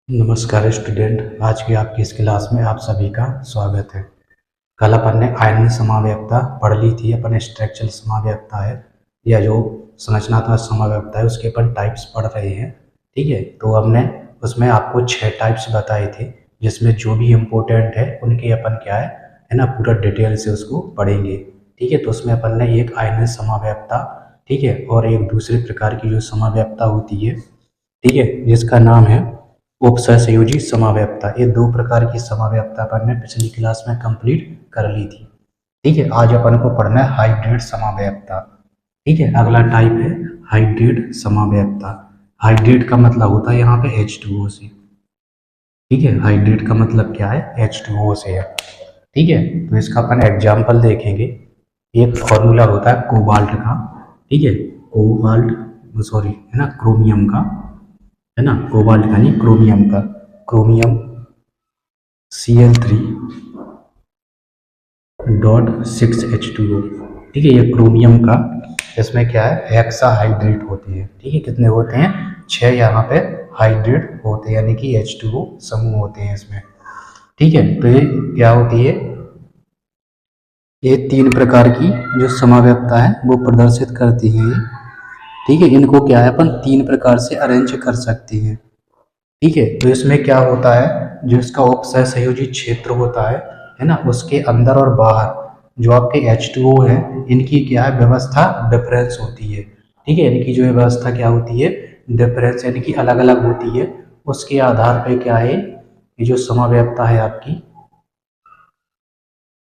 नमस्कार स्टूडेंट, आज की आपकी इस क्लास में आप सभी का स्वागत है। कल अपन ने आयनीय समावयवता पढ़ ली थी। अपन स्ट्रक्चरल समावयवता है या जो संरचनात्मक समावयवता है उसके अपन टाइप्स पढ़ रहे हैं। ठीक है, तो हमने उसमें आपको 6 टाइप्स बताए थे, जिसमें जो भी इम्पोर्टेंट है उनके अपन क्या है ना, पूरा डिटेल से उसको पढ़ेंगे। ठीक है, तो उसमें अपन ने एक आयनीय समावयवता, ठीक है, और एक दूसरे प्रकार की जो समावयवता होती है, ठीक है, जिसका नाम है उपसहसंयोजी समावयवता। ये दो प्रकार की समावयवता अपन ने पिछली क्लास में कंप्लीट कर ली थी। ठीक है, आज अपन को पढ़ना है हाइब्रिड समावयवता। ठीक है, अगला टाइप है हाइब्रिड समावयवता। हाइब्रिड का मतलब होता है यहाँ पे H2O से। ठीक है, हाइब्रिड का मतलब क्या है, H2O से है। ठीक है, तो इसका अपन एग्जाम्पल देखेंगे। एक फॉर्मूला होता है कोबाल्ट का। ठीक है, कोबाल्ट, सॉरी, है ना, क्रोमियम का, है ना, कोबाल्ट का नहीं, क्रोमियम का। Chromium Cl3.6H2O। ठीक है, ये क्रोमियम का, इसमें क्या है, हेक्सा हाइड्रेट होती है। ठीक है, कितने होते हैं, 6 यहाँ पे हाइड्रेट होते हैं, यानी कि H2O समूह होते हैं इसमें। ठीक है, तो ये क्या होती है, ये 3 प्रकार की जो समावयवता है वो प्रदर्शित करती है। ठीक है, इनको क्या है, अपन 3 प्रकार से अरेंज कर सकते हैं। ठीक है, तो इसमें क्या होता है, जो इसका उपसहसंयोजी क्षेत्र होता है ना, उसके अंदर और बाहर जो आपके H2O है, इनकी क्या है, व्यवस्था डिफरेंस होती है। ठीक है, इनकी जो व्यवस्था क्या होती है, डिफरेंस, यानी कि अलग अलग होती है। उसके आधार पे क्या है, ये जो समावयवता है आपकी,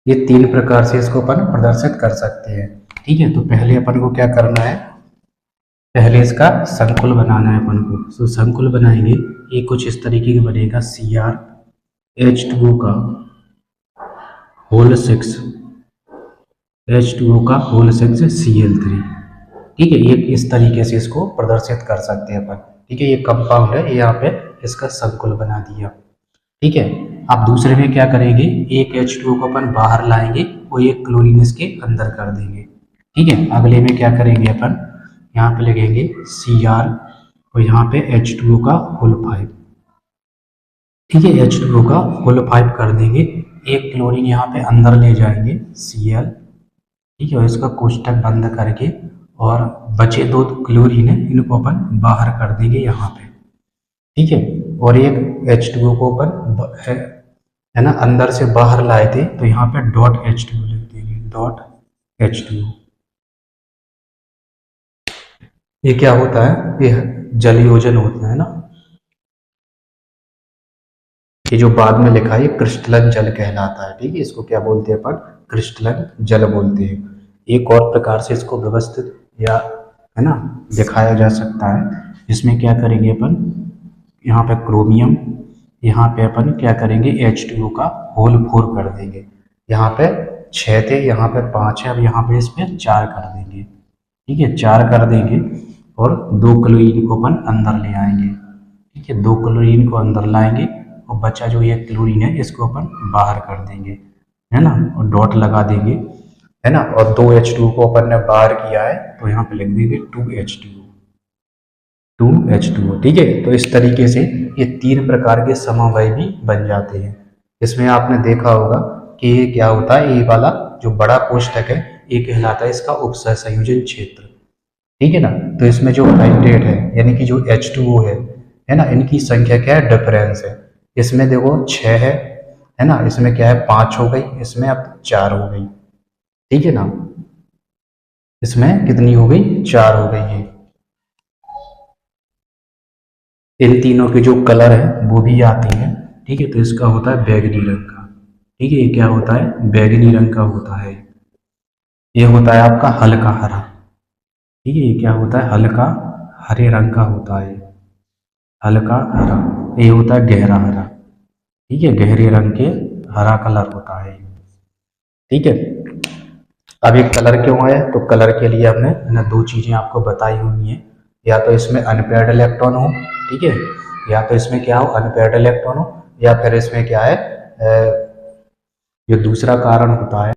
ये 3 प्रकार से इसको अपन प्रदर्शित कर सकते हैं। ठीक है, तो पहले अपन को क्या करना है, पहले इसका संकुल बनाना है अपन को। तो संकुल बनाएंगे, ये कुछ इस तरीके का बनेगा, CrH2O का होल 6, H2O का होल 6 Cl3। ठीक है, ये इस तरीके से इसको प्रदर्शित कर सकते हैं अपन। ठीक है, ये कंपाउंड है, ये यहाँ पे इसका संकुल बना दिया। ठीक है, अब दूसरे में क्या करेंगे, एक H2O को अपन बाहर लाएंगे और एक क्लोरीन इसके अंदर कर देंगे। ठीक है, अगले में क्या करेंगे अपन, यहाँ पे लिखेंगे Cr और यहाँ पे H2O का होल 5। ठीक है, H2O का होल 5 कर देंगे। एक क्लोरीन यहाँ पे अंदर ले जाएंगे, Cl। ठीक है, और इसका कोष्टक बंद करके, और बचे 2 क्लोरीन है, इनको अपन बाहर कर देंगे यहाँ पे। ठीक है, और एक H2O को अपन है ना, अंदर से बाहर लाए थे, तो यहाँ पे डॉट H2O लिख देंगे, डॉट H2O। ये क्या होता है, ये जल योजन होता है ना, ये जो बाद में लिखा है ये क्रिस्टलन जल कहलाता है। ठीक है, इसको क्या बोलते हैं अपन, क्रिस्टलन जल बोलते हैं। एक और प्रकार से इसको व्यवस्थित या, है ना, दिखाया जा सकता है। इसमें क्या करेंगे अपन, यहाँ पे क्रोमियम, यहाँ पे अपन क्या करेंगे, H2O का होल 4 कर देंगे। यहाँ पे 6 थे, यहाँ पे 5 है, अब यहाँ पे इसमें 4 कर देंगे। ठीक है, 4 कर देंगे, और 2 क्लोरीन को अपन अंदर ले आएंगे। ठीक है, 2 क्लोरीन को अंदर लाएंगे, और बचा जो ये क्लोरीन है इसको अपन बाहर कर देंगे, है ना, और डॉट लगा देंगे, है ना, और 2H2O को अपन ने बाहर किया है, तो यहाँ पे लिख देंगे 2H2O। ठीक है, तो इस तरीके से ये 3 प्रकार के समवाय भी बन जाते हैं। इसमें आपने देखा होगा कि ये क्या होता है, ये वाला जो बड़ा कोष्टक है, ये कहलाता है इसका उपसहसंयोजन क्षेत्र। ठीक है ना, तो इसमें जो हाइड्रेट है, यानी कि जो H2O है ना, इनकी संख्या क्या है, डिफरेंस है। इसमें देखो 6 है ना, इसमें क्या है, 5 हो गई, इसमें अब 4 हो गई। ठीक है ना, इसमें कितनी हो गई, 4 हो गई है। इन तीनों के जो कलर है वो भी आती है। ठीक है, तो इसका होता है बैगनी रंग का। ठीक है, ये क्या होता है, बैगनी रंग का होता है। ये होता है आपका हल्का हरा। ठीक है, ये क्या होता है, हल्का हरे रंग का होता है, हल्का हरा। ये होता है गहरा हरा। ठीक है, गहरे रंग के हरा कलर होता है। ठीक है, अब एक कलर क्यों आया, तो कलर के लिए हमने ना 2 चीजें आपको बताई हुई हैं, या तो इसमें अनपेयर्ड इलेक्ट्रॉन हो, ठीक है, या तो इसमें क्या हो, अनपेयर्ड इलेक्ट्रॉन हो, या फिर इसमें क्या है, जो दूसरा कारण होता है,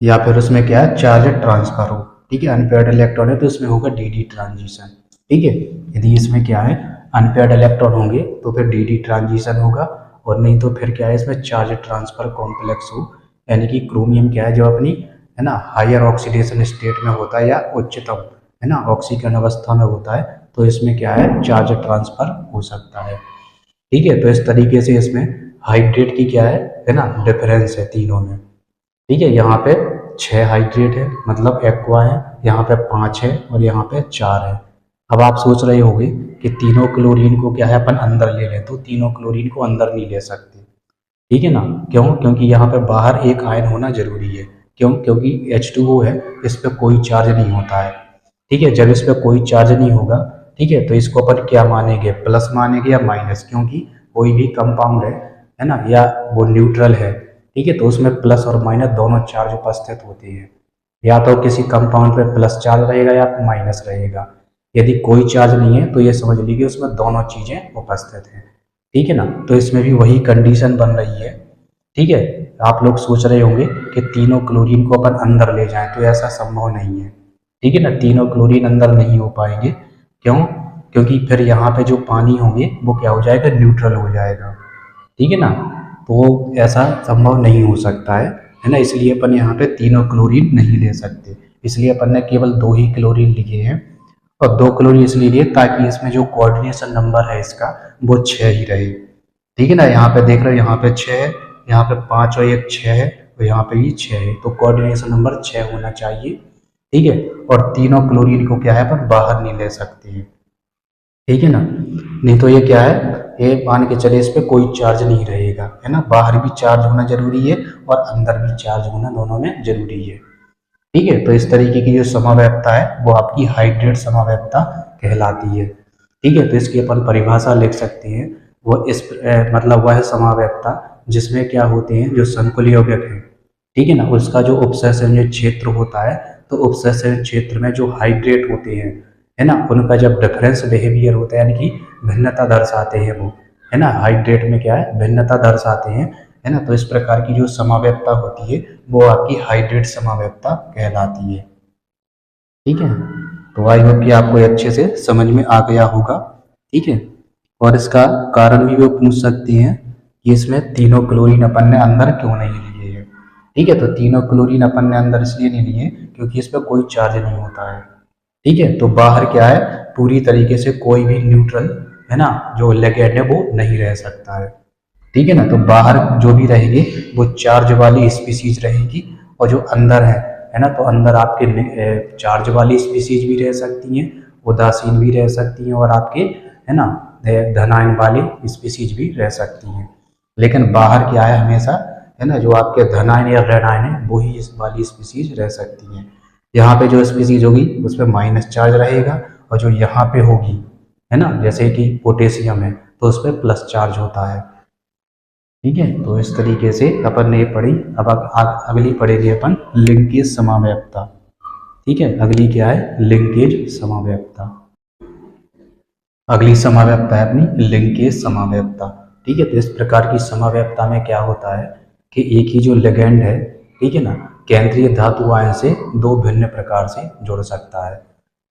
या फिर उसमें क्या है, चार्ज ट्रांसफर हो। ठीक है, अनपेयर्ड इलेक्ट्रॉन है तो इसमें होगा डी ट्रांजिशन। ठीक है, यदि इसमें क्या है, अनपेयर्ड इलेक्ट्रॉन होंगे तो फिर डी डी ट्रांजिशन होगा, और नहीं तो फिर क्या है इसमें चार्ज ट्रांसफर कॉम्प्लेक्स हो, यानी कि क्रोमियम क्या है जो अपनी है ना हायर ऑक्सीडेशन स्टेट में होता है या उच्चतम है ना ऑक्सीकरण अवस्था में होता है, तो इसमें क्या है चार्ज ट्रांसफर हो सकता है। ठीक है, तो इस तरीके से इसमें हाइड्रेट की क्या है ना डिफरेंस है तीनों में। ठीक है, यहाँ पे 6 हाइड्रेट है मतलब एक्वा है, यहाँ पे 5 है और यहाँ पे 4 है। अब आप सोच रहे होंगे कि तीनों क्लोरीन को क्या है अपन अंदर ले लें, तो तीनों क्लोरीन को अंदर नहीं ले सकते। ठीक है ना, क्यों? क्योंकि यहाँ पे बाहर एक आयन होना जरूरी है। क्यों? क्योंकि H2O है, इस पर कोई चार्ज नहीं होता है। ठीक है, जब इस पर कोई चार्ज नहीं होगा, ठीक है, तो इसको अपन क्या मानेंगे, प्लस मानेंगे या माइनस, क्योंकि कोई भी कंपाउंड है ना, या वो न्यूट्रल है, ठीक है, तो उसमें प्लस और माइनस दोनों चार्ज उपस्थित होते हैं। या तो किसी कंपाउंड पे प्लस चार्ज रहेगा या माइनस रहेगा। यदि कोई चार्ज नहीं है तो ये समझ लीजिए उसमें दोनों चीजें उपस्थित हैं। ठीक है ना, तो इसमें भी वही कंडीशन बन रही है। ठीक है, आप लोग सोच रहे होंगे कि तीनों क्लोरीन को अपन अंदर ले जाएं, तो ऐसा संभव नहीं है। ठीक है ना, तीनों क्लोरीन अंदर नहीं हो पाएंगे। क्यों? क्योंकि फिर यहाँ पे जो पानी होंगे वो क्या हो जाएगा, न्यूट्रल हो जाएगा। ठीक है ना, तो ऐसा संभव नहीं हो सकता है ना, इसलिए अपन यहाँ पे तीनों क्लोरीन नहीं ले सकते। इसलिए अपन ने केवल 2 ही क्लोरीन लिए हैं, और 2 क्लोरीन इसलिए लिए ताकि इसमें जो कोऑर्डिनेशन नंबर है इसका वो 6 ही रहे। ठीक है ना, यहाँ पे देख रहे हो यहाँ पे 6 है, यहाँ पे 5 और एक 6 है, और यहाँ पे भी 6 है, तो कोऑर्डिनेशन नंबर 6 होना चाहिए। ठीक है, और तीनों क्लोरीन को क्या है अपन बाहर नहीं ले सकते हैं। ठीक है ना, नहीं तो ये क्या है, ये मान के चले इस पे कोई चार्ज नहीं रहेगा, है ना, बाहर भी चार्ज होना जरूरी है और अंदर भी चार्ज होना दोनों में जरूरी है। ठीक है, तो इस तरीके की जो समव्यवस्था है वो आपकी हाइड्रेट समव्यवस्था कहलाती है। ठीक है, तो इसकी अपन परिभाषा लिख सकते हैं, वो इस मतलब वह समव्यवस्था जिसमें क्या होते हैं जो संकुल यौगिक है, ठीक है ना, उसका जो उपसंहरणीय क्षेत्र होता है, तो उपसंहरणीय क्षेत्र में जो हाइड्रेट होते हैं, है ना, उनका जब डिफरेंस बिहेवियर होता है, यानी कि भिन्नता दर्शाते हैं वो, है ना, हाइड्रेट में क्या है भिन्नता दर्शाते हैं, है ना, तो इस प्रकार की जो समव्यवस्था होती है वो आपकी हाइड्रेट समव्यवस्था कहलाती है। ठीक है, तो आई होप कि आपको अच्छे से समझ में आ गया होगा। ठीक है, और इसका कारण भी वो पूछ सकते हैं कि इसमें तीनों क्लोरीन अपन ने अंदर क्यों नहीं लिए है। ठीक है, तो तीनों क्लोरीन अपन ने अंदर इसलिए नहीं लिए क्योंकि इस पर कोई चार्ज नहीं होता है। ठीक है, तो बाहर क्या है पूरी तरीके से कोई भी न्यूट्रल है ना जो लिगेंड है वो नहीं रह सकता है। ठीक है ना, तो बाहर जो भी रहेगी वो चार्ज वाली स्पीसीज रहेगी, और जो अंदर है ना, तो अंदर आपके चार्ज वाली स्पीसीज भी रह सकती हैं, उदासीन भी रह सकती हैं, और आपके है ना धनायन वाली स्पीसीज भी रह सकती हैं। लेकिन बाहर क्या है हमेशा है ना जो आपके धनायन या ऋणायन है वो ही इस वाली स्पीसीज रह सकती हैं। यहाँ पे जो स्पीसीज होगी उस पर माइनस चार्ज रहेगा, और जो यहाँ पे होगी है ना जैसे कि पोटेशियम है तो उस पर प्लस चार्ज होता है। ठीक है, तो इस तरीके से अपन ने ये पढ़ी। अब अगली पढ़ेंगे अपन लिंकेज समव्यवस्था। ठीक है, अगली क्या है लिंकेज समव्यवस्था। अगली समव्यवस्था है अपनी लिंकेज समव्यवस्था। ठीक है, तो इस प्रकार की समव्यवस्था में क्या होता है कि एक ही जो लिगेंड है, ठीक है ना, केंद्रीय धातु आयन से 2 भिन्न प्रकार से जुड़ सकता है।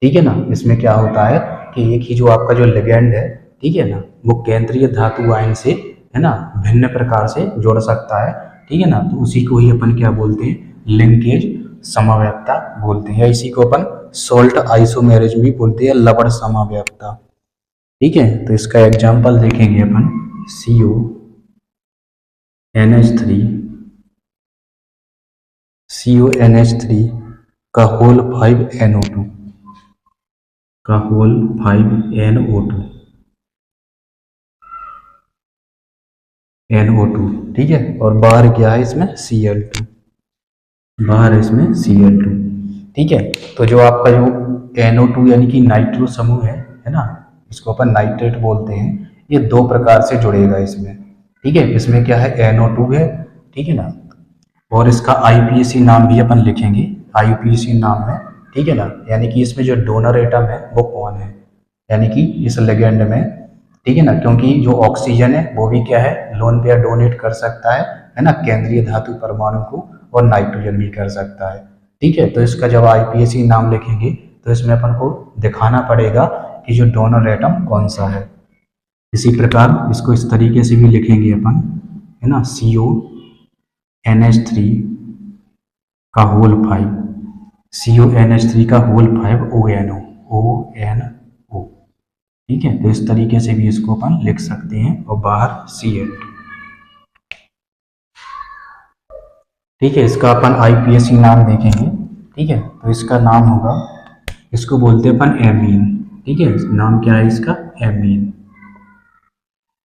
ठीक है ना, इसमें क्या होता है कि एक ही जो आपका जो लिगेंड है, ठीक है ना, वो केंद्रीय धातु आयन से है ना भिन्न प्रकार से जुड़ सकता है। ठीक है ना, तो उसी को ही अपन क्या बोलते हैं लिंकेज समव्यवस्था बोलते हैं, या इसी को अपन सोल्ट आइसोमेरिज भी बोलते हैं, लवण समव्यवस्था। ठीक है, तो इसका एग्जांपल देखेंगे अपन CONH3 का होल 5NO2 का होल 5NO2 NO2। ठीक है, और बाहर क्या है इसमें Cl2, बाहर इसमें Cl2। ठीक है, तो जो आपका जो NO2 यानी कि नाइट्रो समूह है ना, इसको अपन नाइट्रेट बोलते हैं, ये 2 प्रकार से जुड़ेगा इसमें। ठीक है, इसमें क्या है NO2 है, ठीक है ना, और इसका IUPAC नाम भी अपन लिखेंगे IUPAC नाम में। ठीक है ना, यानी कि इसमें जो डोनर एटम है वो कौन है, यानी कि इस लिगेंड में, ठीक है ना, क्योंकि जो ऑक्सीजन है वो भी क्या है लोन पेयर डोनेट कर सकता है ना, केंद्रीय धातु परमाणु को, और नाइट्रोजन भी कर सकता है। ठीक है, तो इसका जब IUPAC नाम लिखेंगे तो इसमें अपन को दिखाना पड़ेगा कि जो डोनर एटम कौन सा है। इसी प्रकार इसको इस तरीके से भी लिखेंगे अपन, है ना, CONH3 का होल 5, CONH3 का होल 5 ONO, ठीक है। तो इस तरीके से भी इसको अपन लिख सकते हैं और बाहर C8, ठीक है। इसका अपन IPSC नाम देखेंगे, ठीक है। तो इसका नाम होगा, इसको बोलते हैं अपन एमीन, ठीक है। नाम क्या है इसका? एमीन,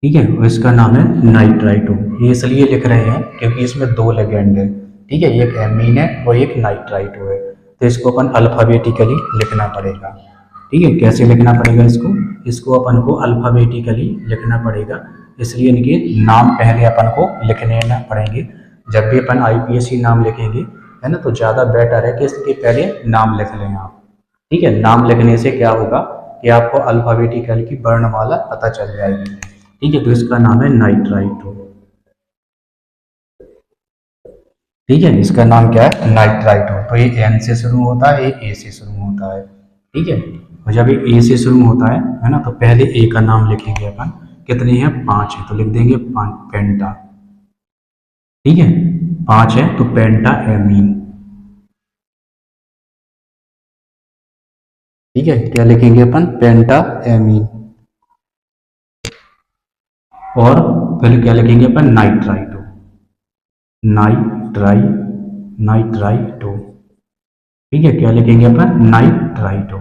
ठीक है। और इसका नाम है नाइट्राइटो। ये इसलिए लिख रहे हैं क्योंकि इसमें दो लेगेंड है, ठीक है, एक एमीन है और एक नाइट्राइटो है। तो इसको अपन अल्फाबेटिकली लिखना पड़ेगा, ठीक है। कैसे लिखना पड़ेगा इसको अपन को अल्फाबेटिकली लिखना पड़ेगा, इसलिए इनके नाम पहले अपन को लिखने पड़ेंगे। जब भी अपन IPSC नाम लिखेंगे, है ना, तो ज़्यादा बेटर है कि इसके पहले नाम लिख लें आप, ठीक है। नाम लिखने से क्या होगा कि आपको अल्फाबेटिकल की वर्णमाला पता चल जाएगी, ठीक है। तो इसका नाम है नाइट्राइटो, ठीक है। इसका नाम क्या है? नाइट्राइटो। तो ये N से शुरू होता है, ये A से शुरू होता है, ठीक है। और जब ये A से शुरू होता है ना, तो पहले A का नाम लिखेंगे अपन, कितनी है? 5 है, तो लिख देंगे पेंटा, ठीक है। 5 है तो पेंटा एमीन, ठीक है। क्या लिखेंगे अपन? पेंटा एमीन। और फिर क्या लिखेंगे अपन? नाइट्राइटो, नाइट्राइटो, ठीक है। क्या लिखेंगे अपन? नाइट्राइटो।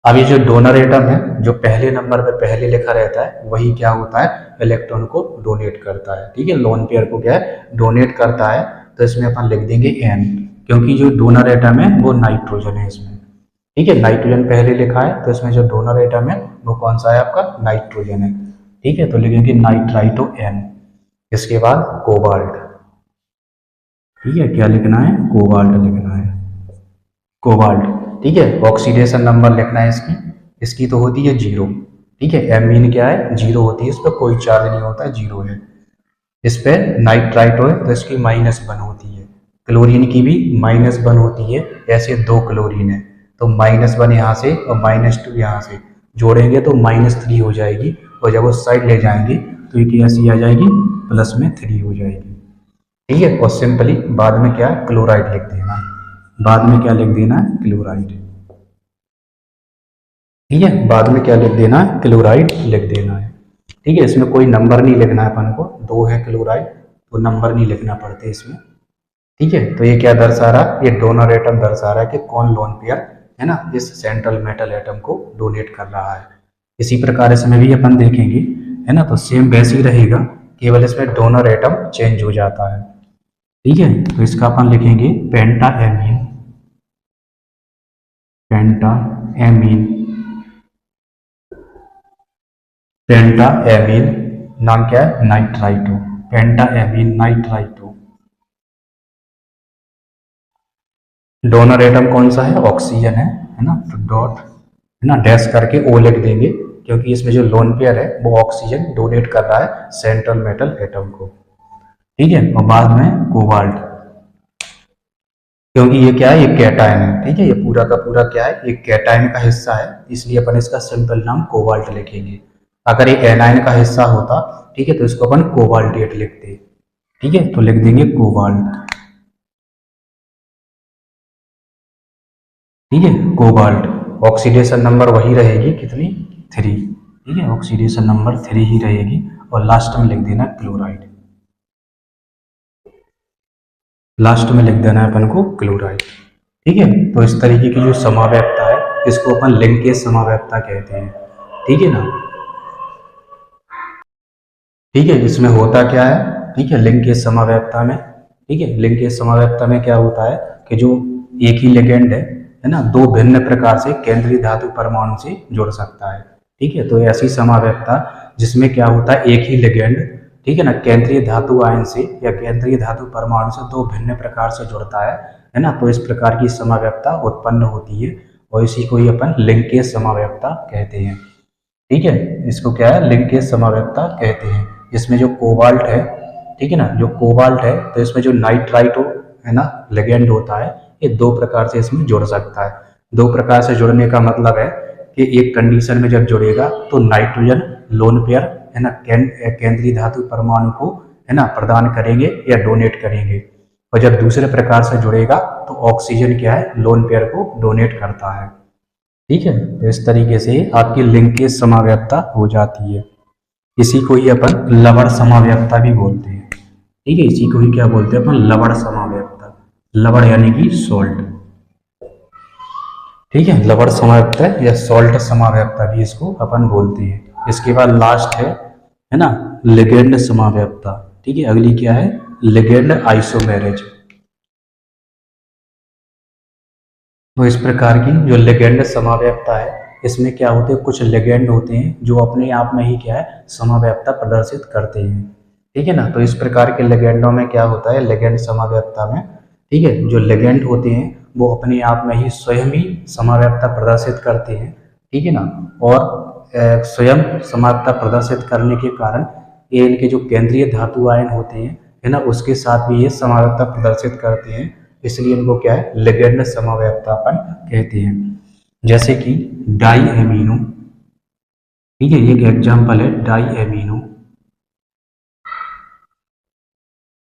अब ये जो डोनर एटम है, जो पहले नंबर पे पहले लिखा रहता है, वही क्या होता है? इलेक्ट्रॉन को डोनेट करता है, ठीक है। लोन पेयर को क्या है? डोनेट करता है। तो इसमें अपन लिख देंगे N, क्योंकि जो डोनर एटम है वो नाइट्रोजन है इसमें, ठीक है। नाइट्रोजन पहले लिखा है, तो इसमें जो डोनर एटम है वो कौन सा है? आपका नाइट्रोजन है, ठीक है। तो लिखेंगे नाइट्राइटो N। इसके बाद कोबाल्ट, ठीक है। क्या लिखना है? कोबाल्ट लिखना है, कोबाल्ट, ठीक है। ऑक्सीडेशन नंबर लिखना है इसकी तो होती है 0, ठीक है। एमीन क्या है? 0 होती है, इस पर कोई चार्ज नहीं होता है, 0 है। इस पे नाइट्राइटो है तो इसकी -1 होती है। क्लोरीन की भी -1 होती है। ऐसे 2 क्लोरीन है तो -1 यहाँ से और -2 यहाँ से जोड़ेंगे तो -3 हो जाएगी, और जब उस साइड ले जाएंगे तो ये कैसी आ जाएगी? +3 हो जाएगी, ठीक है। और सिंपली बाद में क्या? क्लोराइड लिख देना, बाद में क्या लिख देना? क्लोराइड, ठीक है। बाद में क्या लिख देना? क्लोराइड लिख देना है, ठीक है। इसमें कोई नंबर नहीं लिखना है अपन को, 2 है क्लोराइड तो नंबर नहीं लिखना पड़ते इसमें, ठीक है। तो ये क्या दर्शा रहा? ये डोनर एटम दर्शा रहा है कि कौन लोन पेयर, है ना, इस सेंट्रल मेटल एटम को डोनेट कर रहा है। इसी प्रकार इसमें भी अपन देखेंगे, है ना, तो सेम वैसे ही रहेगा, केवल इसमें डोनर एटम चेंज हो जाता है, ठीक है। तो इसका अपन लिखेंगे पेंटा एमीन, पेंटा एमीन, पेंटा एमीन। नाम क्या है? नाइट्राइटो, पेंटा एमीन नाइट्राइटो। डोनर एटम कौन सा है? ऑक्सीजन है ना। तो डॉट, है ना, डैश करके O लिख देंगे, क्योंकि इसमें जो लोन पेयर है वो ऑक्सीजन डोनेट कर रहा है सेंट्रल मेटल एटम को, ठीक है। और बाद में कोबाल्ट, क्योंकि ये क्या है? ये कैटायन है, ठीक है। ये पूरा का पूरा क्या है? ये कैटायन का हिस्सा है, इसलिए अपन इसका सिंपल नाम कोबाल्ट लिखेंगे। अगर ये एनायन का हिस्सा होता, ठीक है, तो इसको अपन कोबाल्टेट लिखते, ठीक है। तो लिख देंगे कोबाल्ट, ठीक है, कोबाल्ट। ऑक्सीडेशन नंबर वही रहेगी, कितनी? 3, ठीक है। ऑक्सीडेशन नंबर 3 ही रहेगी। और लास्ट में लिख देना क्लोराइड, लास्ट में लिख देना है अपन को क्लोराइड, ठीक है। तो इस तरीके की जो समावैप्ता है इसको अपन लिंकेज समावैप्ता कहते हैं, ठीक है ना, ठीक है। जिसमें होता क्या है, ठीक है, लिंकेज समावैप्ता में, ठीक है, लिंकेज समावैप्ता में क्या होता है कि जो एक ही लिगेंड है ना, 2 भिन्न प्रकार से केंद्रीय धातु परमाणु से जुड़ सकता है, ठीक है। तो ऐसी समावैप्ता जिसमें क्या होता है, एक ही लिगेंड, ठीक है ना, केंद्रीय धातु आयन से या केंद्रीय धातु परमाणु से 2 भिन्न प्रकार से जुड़ता है ना, तो इस प्रकार की समावैप्ता उत्पन्न होती है और इसी को ही अपन लिंकेज समावैप्ता कहते हैं, ठीक है। इसको क्या है? लिंकेज समावैप्ता कहते हैं। इसमें जो कोबाल्ट है, ठीक है ना, जो कोबाल्ट है तो इसमें जो नाइट्राइटो है ना लिगेंड होता है, ये 2 प्रकार से इसमें जुड़ सकता है। 2 प्रकार से जुड़ने का मतलब है कि एक कंडीशन में जब जुड़ेगा तो नाइट्रोजन लोन पेयर है ना केंद्रीय धातु परमाणु को है ना प्रदान करेंगे या डोनेट करेंगे, और जब दूसरे प्रकार से जुड़ेगा तो ऑक्सीजन क्या है, लोन पेयर को डोनेट करता है। ठीक है, तो इस तरीके से आपकी लिंकेज समाव्यक्ता हो जाती है। इसी को ही अपन लवण समाव्यक्ता भी बोलते हैं। ठीक है, इसी को ही क्या बोलते हैं अपन, लवण समाव्यक्ता। लवण यानी कि सॉल्ट। ठीक है, लवण समाव्यक्ता या सॉल्ट समाव्यक्ता भी इसको अपन बोलते हैं। इसके बाद लास्ट है ना लिगेंड समाव्यक्ता। ठीक है, अगली क्या है, लिगेंड आइसोमेरेज। तो इस प्रकार की जो लिगेंड समाव्यक्ता है, इसमें क्या होते हैं, कुछ लिगेंड होते हैं जो अपने आप में ही क्या है, समाव्यक्ता प्रदर्शित करते हैं। ठीक है ना, तो इस प्रकार के लिगेंडों में क्या होता है, लिगेंड समाव्यक्ता में, ठीक है, जो लिगेंड होते हैं वो अपने आप में ही स्वयं ही समाव्यक्ता प्रदर्शित करते हैं। ठीक है ना, और स्वयं समाव्यक्ता प्रदर्शित करने के कारण ये इनके जो केंद्रीय धातु आयन होते हैं है ना, उसके साथ भी ये समाव्यक्ता प्रदर्शित करते हैं, इसलिए इनको क्या है, लिगेंड समाव्यक्ता अपन कहते हैं। जैसे कि डाई एमिनो, ठीक है, एक एग्जांपल है di amino,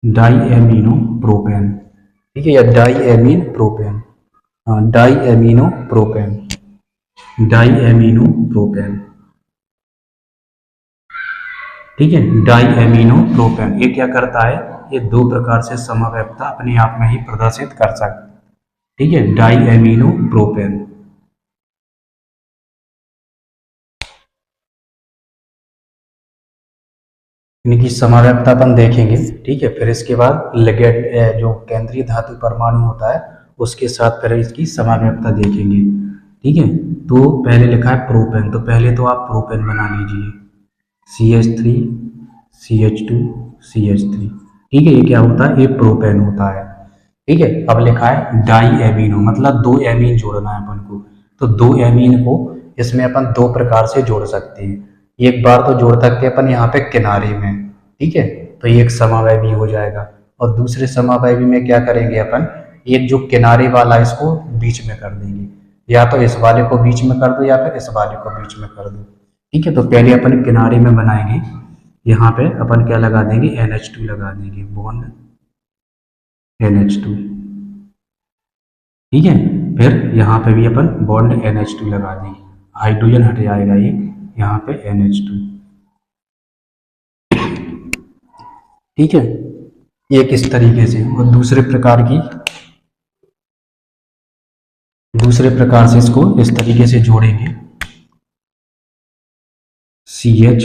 di amino propane. ठीक है, या डाई एमीन प्रोपेन, हाँ di amino propane, di amino propane. ठीक है, डाई एमिनो प्रोपेन ये क्या करता है, ये दो प्रकार से समाव्यक्ता अपने आप में ही प्रदर्शित कर सकता है। ठीक है, डाई एमिनो प्रोपेन। इनकी समाव्यक्ता अपन देखेंगे। ठीक है, फिर इसके बाद लिगेंड जो केंद्रीय धातु परमाणु होता है उसके साथ फिर इसकी समाव्यक्ता देखेंगे। ठीक है, तो पहले लिखा है प्रोपेन, तो पहले तो आप प्रोपेन बना लीजिए, CH3 CH2 CH3। ठीक है, ये क्या होता है, ये प्रोपेन होता है। ठीक है, अब लिखा है डाई एमिनो, मतलब दो एमीन जोड़ना है अपन को, तो दो एमीन को इसमें अपन दो प्रकार से जोड़ सकते हैं। एक बार तो जोड़ सकते हैं अपन यहाँ पे किनारे में, ठीक है, तो ये एक समावयवी हो जाएगा, और दूसरे समावयवी में क्या करेंगे अपन, एक जो किनारे वाला इसको बीच में कर देंगे, या तो इस वाले को बीच में कर दो या फिर इस वाले को बीच में कर दो। ठीक है, तो पहले अपन किनारे में बनाएंगे, यहाँ पे अपन क्या लगा देंगे, NH2 लगा देंगे, बॉन्ड NH2। ठीक है, फिर यहाँ पे भी अपन बॉन्ड NH2 लगा देंगे, हाइड्रोजन हट जाएगा एक, यहाँ पे NH2। ठीक है, एक इस तरीके से, और दूसरे प्रकार से इसको इस तरीके से जोड़ेंगे, CH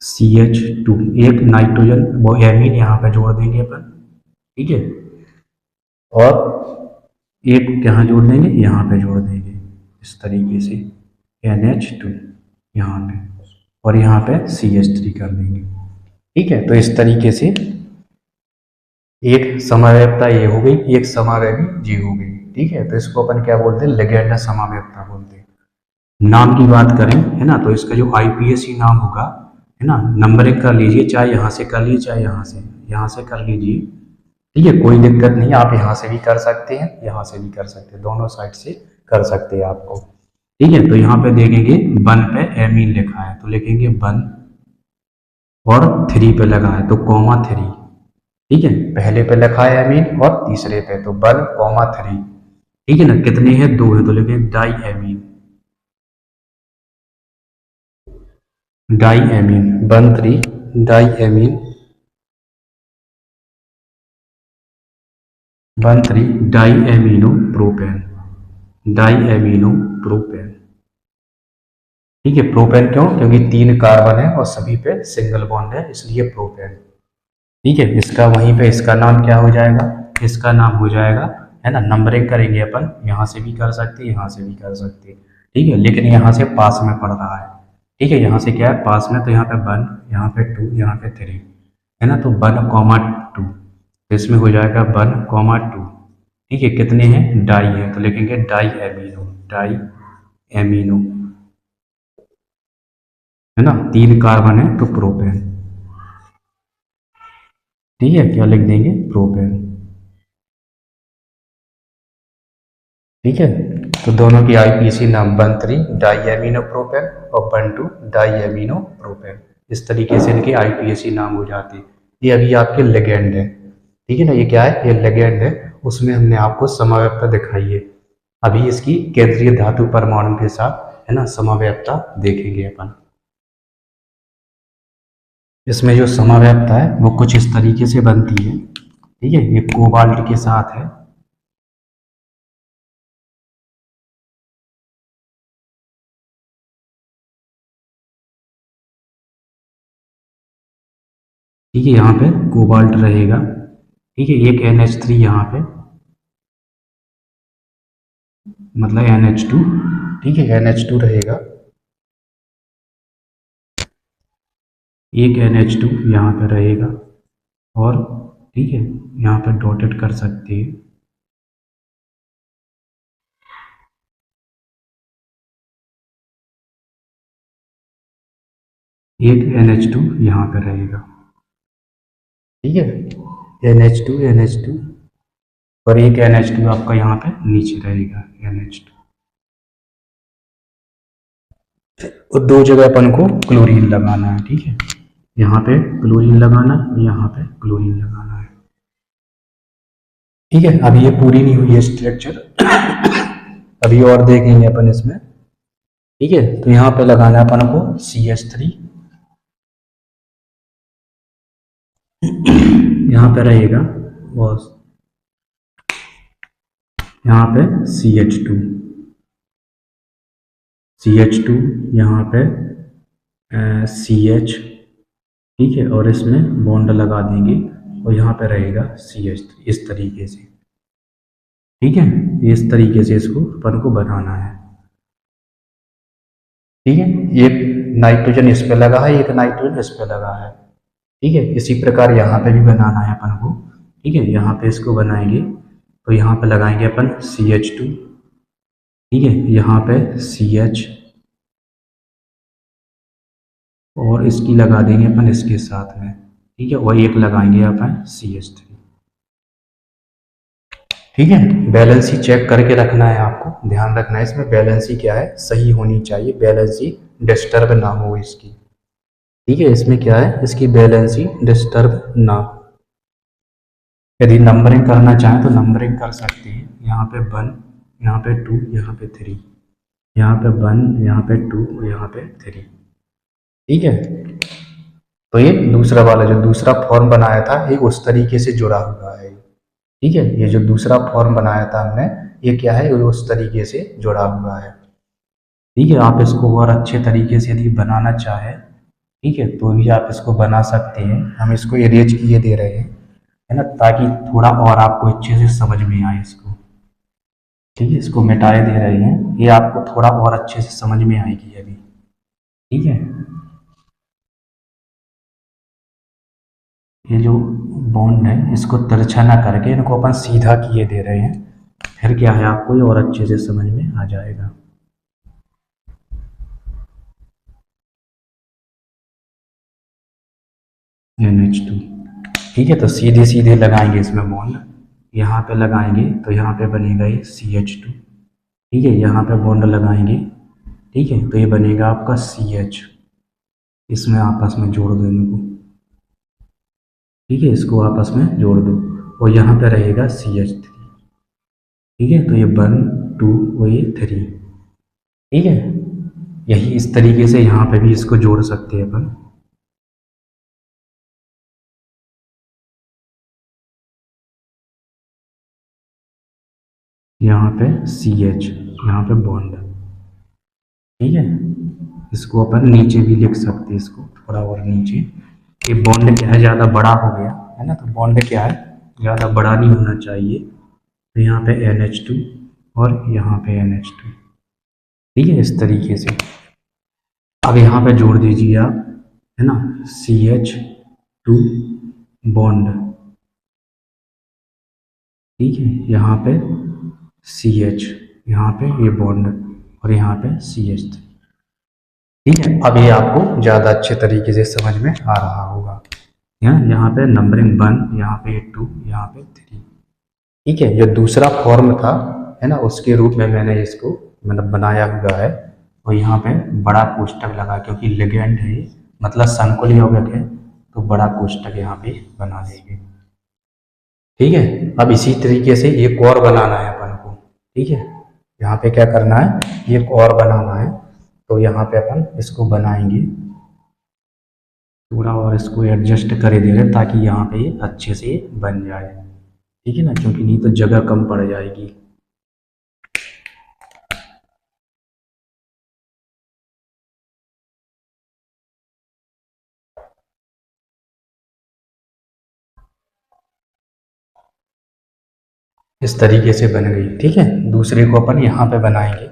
CH2, एक नाइट्रोजन वो एमीन यहाँ पे जोड़ देंगे अपन। ठीक है, और एक यहाँ जोड़ देंगे, यहाँ पे जोड़ देंगे इस तरीके से NH2 यहाँ पे, और यहाँ पे CH3 कर देंगे। ठीक है, तो इस तरीके से एक समाव्यक्ता ये हो गई, एक समावयवी जी हो गई। ठीक है, तो इसको अपन क्या बोलते हैं, लिगेंड समाव्यक्ता बोलते हैं। नाम की बात करें है ना, तो इसका जो IPSC नाम होगा है ना, नंबरिंग कर लीजिए, चाहे यहाँ से कर लीजिए चाहे यहाँ से कर लीजिए। ठीक है, कोई दिक्कत नहीं, आप यहाँ से भी कर सकते हैं, यहाँ से भी कर सकते हैं, दोनों साइड से कर सकते हैं आपको। ठीक है, तो यहाँ पे देखेंगे 1 पे एमीन लिखा है, तो लिखेंगे 1, और 3 पे लगा है तो (3). ठीक है, पहले पे लिखा है एमीन और तीसरे पे, तो 1, 3। ठीक है ना, कितने हैं, 2 है, तो लिखेंगे di amine, di amine 1 3 di amine 1 3 di amino propane, di amino propane. ठीक है, प्रोपेन क्यों, क्योंकि 3 कार्बन है और सभी पे सिंगल बॉन्ड है, इसलिए प्रोपेन। ठीक है, इसका वहीं पे इसका नाम क्या हो जाएगा, इसका नाम हो जाएगा है ना, नंबरिंग करेंगे अपन, यहाँ से भी कर सकते हैं, यहाँ से भी कर सकते हैं। ठीक है, लेकिन यहाँ से पास में पड़ रहा है। ठीक है, यहाँ से क्या है, पास में, तो यहाँ पे 1, यहाँ पे 2, यहाँ पे 3 है ना, तो 1, 2, तो इसमें हो जाएगा 1, 2। ठीक है, कितने हैं, डाई है, तो लिखेंगे डाई एमिनो, डाई एमिनो। है ना, 3 कार्बन है तो प्रोपेन। ठीक है, क्या लिख देंगे, प्रोपेन। ठीक है, तो दोनों की आईपीसी नाम 1,3 डाईएमिनो प्रोपेन और 1,2 डाईएमिनो प्रोपेन। इस तरीके से इनके आईपीएसी नाम हो जाते हैं। ये अभी आपके लेगेंड है। ठीक है ना, ये क्या है, ये लेगेंड है। उसमें हमने आपको समव्यवस्था दिखाई है। अभी इसकी केंद्रीय धातु परमाणु के साथ, है ना, समव्यवस्था देखेंगे अपन। इसमें जो समव्यवस्था है वो कुछ इस तरीके से बनती है। ठीक है, ये कोबाल्ट के साथ है। ठीक है, यहाँ पे कोबाल्ट रहेगा। ठीक है, एक NH3 यहाँ पे, मतलब NH2। ठीक है, NH2 रहेगा। एक NH2 यहाँ पे रहेगा। और ठीक है, यहाँ पे डॉटेड कर सकते हैं। एक NH2 यहाँ पे रहेगा। ठीक है, NH2 और एक NH2 आपका यहाँ पे नीचे रहेगा, NH2। और दो जगह अपन को क्लोरीन लगाना है। ठीक है, यहाँ पे क्लोरीन लगाना है, यहाँ पे क्लोरीन लगाना है। ठीक है, अभी ये पूरी नहीं हुई है स्ट्रक्चर। अभी और देखेंगे अपन इसमें। ठीक है, तो यहाँ पे लगाना है अपन को CH3। यहाँ पे रहेगा और यहाँ पे CH2। CH2 यहाँ पे CH। ठीक है, और इसमें बॉन्ड लगा देंगे और यहाँ पे रहेगा CH3 इस तरीके से। ठीक है, इस तरीके से इसको अपन को बनाना है। ठीक है, एक नाइट्रोजन इस पे लगा है, एक नाइट्रोजन इस पे लगा है। ठीक है, इसी प्रकार यहाँ पे भी बनाना है अपन को। ठीक है, यहाँ पे इसको बनाएंगे तो यहाँ पे लगाएंगे अपन CH2। ठीक है, यहाँ पे CH और इसकी लगा देंगे अपन इसके साथ में। ठीक है, और एक लगाएंगे अपन CH3। ठीक है, बैलेंसी चेक करके रखना है आपको, ध्यान रखना है इसमें बैलेंसी क्या है, सही होनी चाहिए, बैलेंसी डिस्टर्ब ना हो इसकी। ठीक है, इसमें क्या है, इसकी बैलेंसी डिस्टर्ब ना हो। यदि नंबरिंग करना चाहें तो नंबरिंग कर सकते हैं। यहाँ पे 1, यहाँ पे 2, यहाँ पे 3, यहाँ पे 1, यहाँ पे 2, यहाँ पे 3। ठीक है, तो ये दूसरा वाला जो दूसरा फॉर्म बनाया था ये उस तरीके से जुड़ा हुआ है। ठीक है, ये जो दूसरा फॉर्म बनाया था हमने, ये क्या है, ये उस तरीके से जुड़ा हुआ है। ठीक है, आप इसको और अच्छे तरीके से यदि बनाना चाहें, ठीक है, तो भी आप इसको बना सकते हैं। हम इसको इरेज किए दे रहे हैं, है ना, ताकि थोड़ा और आपको अच्छे से समझ में आए इसको। ठीक है, इसको मिटाए दे रहे हैं, ये आपको थोड़ा और अच्छे से समझ में आएगी अभी। ठीक है, ये जो बॉन्ड है इसको तिरछा ना करके इनको अपन सीधा किए दे रहे हैं, फिर क्या है आपको ये और अच्छे से समझ में आ जाएगा। NH2। ठीक है, तो सीधे सीधे लगाएंगे इसमें बॉन्ड। यहाँ पे लगाएंगे तो यहाँ पे बनेगा ये CH2। ठीक है, यहाँ पे बॉन्ड लगाएंगे। ठीक है, तो ये बनेगा आपका CH। इसमें आपस में जोड़ दो इनको। ठीक है, इसको आपस में जोड़ दो और यहाँ पे रहेगा CH3। ठीक है, तो ये 1, 2 और ये 3। ठीक है, यही इस तरीके से यहाँ पे भी इसको जोड़ सकते हैं अपन। यहाँ पे CH, यहाँ पे बॉन्ड। ठीक है, इसको अपन नीचे भी लिख सकते हैं, इसको थोड़ा और नीचे। ये बॉन्ड क्या है, ज़्यादा बड़ा हो गया है ना, तो बॉन्ड क्या है, ज़्यादा बड़ा नहीं होना चाहिए। तो यहाँ पे NH2 और यहाँ पे NH2। ठीक है, इस तरीके से अब यहाँ पे जोड़ दीजिए आप, है ना, CH2 बॉन्ड। ठीक है, यहाँ पे CH, यहाँ पे ये बॉन्ड और यहाँ पे CH3। ठीक है, अब ये आपको ज़्यादा अच्छे तरीके से समझ में आ रहा होगा। यहाँ पे नंबरिंग 1, यहाँ पे 2, यहाँ पे 3। ठीक है, जो दूसरा फॉर्म था है ना, उसके रूप में मैंने इसको मतलब बनाया हुआ है। और यहाँ पे बड़ा कोष्टक लगा, क्योंकि लिगेंड है मतलब संकुल यौगिक है, तो बड़ा कोष्टक यहाँ पे बना देंगे। ठीक है, अब इसी तरीके से एक और बनाना है अपन को। ठीक है, यहाँ पे क्या करना है, एक और बनाना है, तो यहाँ पे अपन इसको बनाएंगे थोड़ा और इसको एडजस्ट कर दे रहे ताकि यहाँ पे ये अच्छे से बन जाए। ठीक है ना, क्योंकि नहीं तो जगह कम पड़ जाएगी। इस तरीके से बन गई। ठीक है, दूसरे को अपन यहाँ पे बनाएंगे।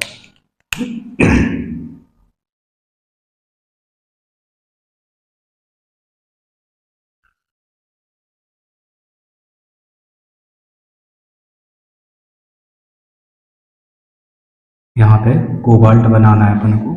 यहाँ पे कोबाल्ट बनाना है अपन को।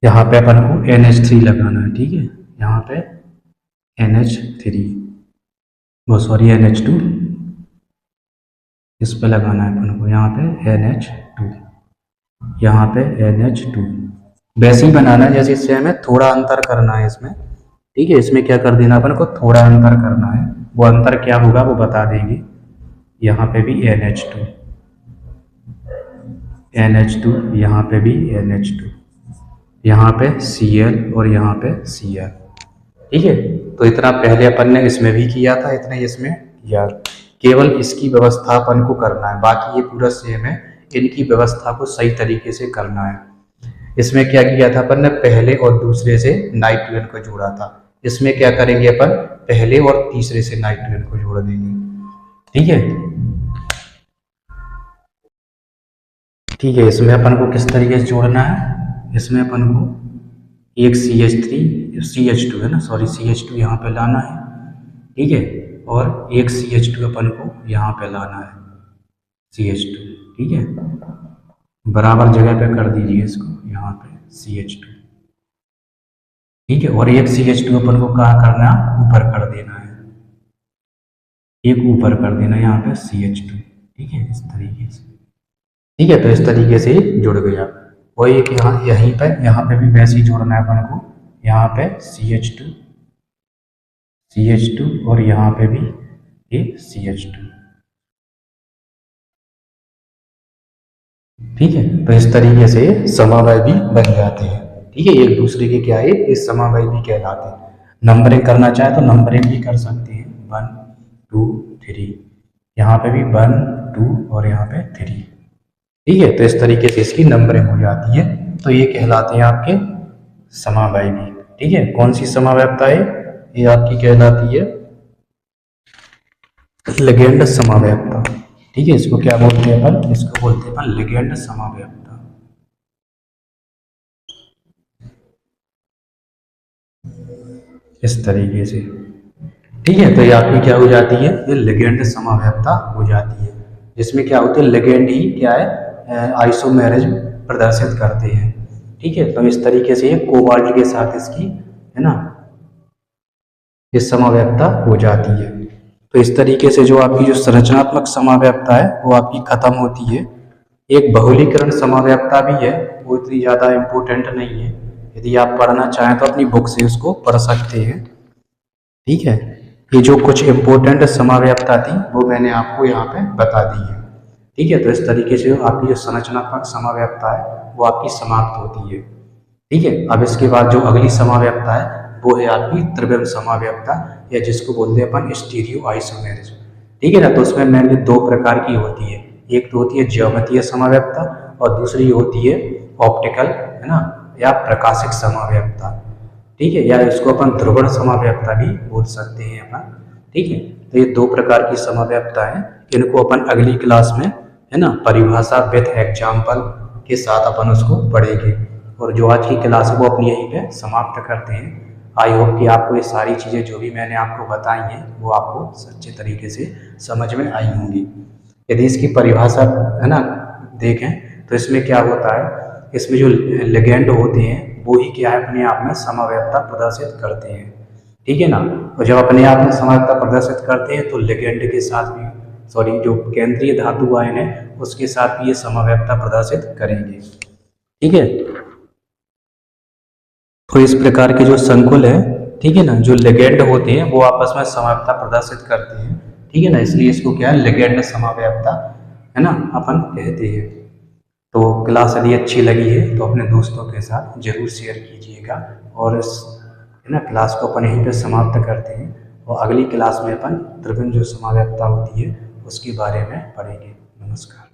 यहाँ पे अपन को NH3 लगाना है। ठीक है, यहाँ पे NH3, वो सॉरी NH2, इस पे लगाना है अपन को। यहाँ पे NH2, यहाँ पे NH2। वैसे ही बनाना है जैसे इससे हमें थोड़ा अंतर करना है इसमें। ठीक है, इसमें क्या कर देना अपन को, थोड़ा अंतर करना है। वो अंतर क्या होगा वो बता देंगे। यहाँ पे भी NH2, NH2, यहाँ पे भी NH2, यहाँ पे Cl और यहाँ पे Cl। ठीक है, तो इतना पहले अपन ने इसमें भी किया था, इतना इसमें किया। केवल इसकी व्यवस्था अपन को करना है, बाकी ये पूरा सेम है। इनकी व्यवस्था को सही तरीके से करना है। इसमें क्या किया था अपन ने, पहले और दूसरे से नाइट्रोजन को जोड़ा था। इसमें क्या करेंगे अपन, पहले और तीसरे से नाइट्रोजन को जोड़ देंगे। ठीक है, ठीक है, इसमें अपन को किस तरीके से जोड़ना है, इसमें अपन को एक CH2 है ना, सॉरी CH2 यहाँ पे लाना है। ठीक है, और एक CH2 अपन को यहाँ पे लाना है, CH2। ठीक है, बराबर जगह पे कर दीजिए इसको, यहाँ पे CH2। ठीक है, और एक CH2 अपन को कहाँ करना है, ऊपर कर देना है, एक ऊपर कर देना है यहाँ पे CH2। ठीक है, इस तरीके से। ठीक है, तो इस तरीके से जुड़ गया। और एक यहाँ पे भी वैसे ही जोड़ना है अपन को, यहाँ पे CH2 और यहाँ पे भी एक CH2। ठीक है, तो इस तरीके से समवाय भी बन जाते हैं। ठीक है, एक दूसरे के क्या है, इस समवाय भी कहलाते हैं। नंबरिंग करना चाहे तो नंबरिंग भी कर सकते हैं, 1 2 3, यहाँ पे भी 1 2 और यहाँ पे 3। ठीक है, तो इस तरीके से इसकी नंबरिंग हो जाती है। तो ये कहलाते हैं आपके समवाय भी। ठीक है, कौन सी समवायता है, ये आपकी कहलाती है लिगेंड समवायता। ठीक है, इसको क्या बोलते हैं अपन, इसको बोलते हैं अपन लिगेंड समवायता। इस तरीके से। ठीक है, तो ये आपकी क्या हो जाती है, ये लिगेंड समवायता हो जाती है, जिसमें क्या होती है, लिगेंड ही क्या है, आइसोमेरिज प्रदर्शित करते हैं। ठीक है, तो इस तरीके से ये कोबाल्ट के साथ इसकी है ना, ये समवायता हो जाती है। तो इस तरीके से जो आपकी जो संरचनात्मक समवायता है वो आपकी खत्म होती है। एक बहुलीकरण समवायता भी है, वो इतनी ज़्यादा इम्पोर्टेंट नहीं है। यदि आप पढ़ना चाहें तो अपनी बुक से उसको पढ़ सकते हैं। ठीक है, ये जो कुछ इम्पोर्टेंट समवायता थी वो मैंने आपको यहाँ पे बता दी है। ठीक है, तो इस तरीके से आपकी जो संरचनात्मक समवायता है वो आपकी समाप्त होती है। ठीक है, अब इसके बाद जो अगली समवायता है वो है आपकी त्रिविम समवायता, या जिसको बोलते हैं अपन स्टीरियो आइसोमेरिज्म। ठीक है ना, तो उसमें मेनली दो प्रकार की होती है, एक तो होती है ज्यामितीय समवायता और दूसरी होती है ऑप्टिकल है ना, या प्रकाशिक समवायता। ठीक है, या इसको अपन ध्रुवण समवायता भी बोल सकते हैं अपन। ठीक है, तो ये दो प्रकार की समवायता है, इनको अपन अगली क्लास में है ना परिभाषा विथ एग्जाम्पल के साथ अपन उसको पढ़ेंगे। और जो आज की क्लास है वो अपनी यहीं पे समाप्त करते हैं। आई होप कि आपको ये सारी चीज़ें जो भी मैंने आपको बताई हैं वो आपको अच्छे तरीके से समझ में आई होंगी। यदि इसकी परिभाषा है ना देखें तो इसमें क्या होता है, इसमें जो लिगेंड होते हैं वो ही क्या है अपने आप में समव्यवता प्रदर्शित करते हैं, ठीक है ना। और जब अपने आप में समव्यवता प्रदर्शित करते हैं तो लिगेंड के साथ भी जो केंद्रीय धातु आयन है उसके साथ भी ये समव्यवता प्रदर्शित करेंगे, ठीक है। तो इस प्रकार के जो संकुल है, ठीक है ना, जो लिगेंड होते हैं वो आपस में समव्यवता प्रदर्शित करते हैं, ठीक है ना, इसलिए इसको क्या है लिगेंड समव्यवता है ना अपन कहते हैं। तो क्लास यदि अच्छी लगी है तो अपने दोस्तों के साथ जरूर शेयर कीजिएगा और इस है ना क्लास को अपन यहीं पे समाप्त करते हैं और अगली क्लास में अपन त्रिभुज जो समव्यवता होती है उसके बारे में पढ़ेंगे। नमस्कार।